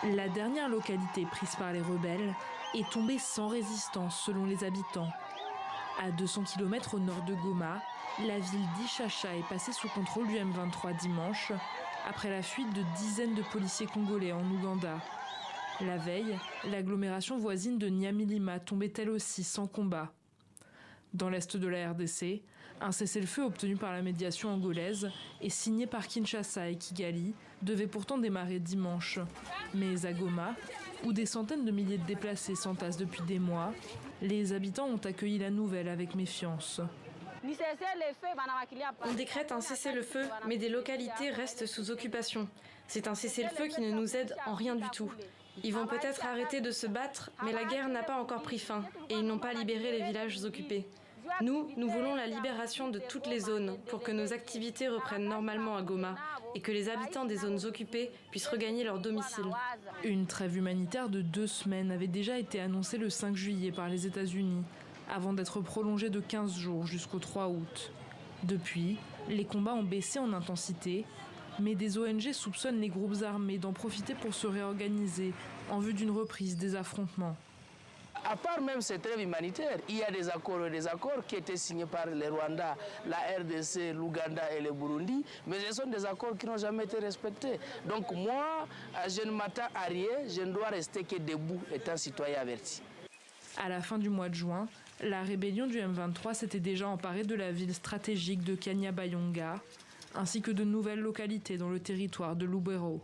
La dernière localité prise par les rebelles est tombée sans résistance selon les habitants. À 200 km au nord de Goma, la ville d'Ishasha est passée sous contrôle du M23 dimanche, après la fuite de dizaines de policiers congolais en Ouganda. La veille, l'agglomération voisine de Nyamilima tombait elle aussi sans combat. Dans l'est de la RDC, un cessez-le-feu obtenu par la médiation angolaise et signé par Kinshasa et Kigali devait pourtant démarrer dimanche. Mais à Goma, où des centaines de milliers de déplacés s'entassent depuis des mois, les habitants ont accueilli la nouvelle avec méfiance. On décrète un cessez-le-feu, mais des localités restent sous occupation. C'est un cessez-le-feu qui ne nous aide en rien du tout. Ils vont peut-être arrêter de se battre, mais la guerre n'a pas encore pris fin et ils n'ont pas libéré les villages occupés. Nous voulons la libération de toutes les zones pour que nos activités reprennent normalement à Goma et que les habitants des zones occupées puissent regagner leur domicile. Une trêve humanitaire de 2 semaines avait déjà été annoncée le 5 juillet par les États-Unis, avant d'être prolongée de 15 jours jusqu'au 3 août. Depuis, les combats ont baissé en intensité, mais des ONG soupçonnent les groupes armés d'en profiter pour se réorganiser en vue d'une reprise des affrontements. À part même cette trêve humanitaire, il y a des accords qui étaient signés par le Rwanda, la RDC, l'Ouganda et le Burundi, mais ce sont des accords qui n'ont jamais été respectés. Donc moi, je ne m'attends à rien, je ne dois rester que debout étant citoyen averti. À la fin du mois de juin, la rébellion du M23 s'était déjà emparée de la ville stratégique de Kanyabayonga, ainsi que de nouvelles localités dans le territoire de Lubero.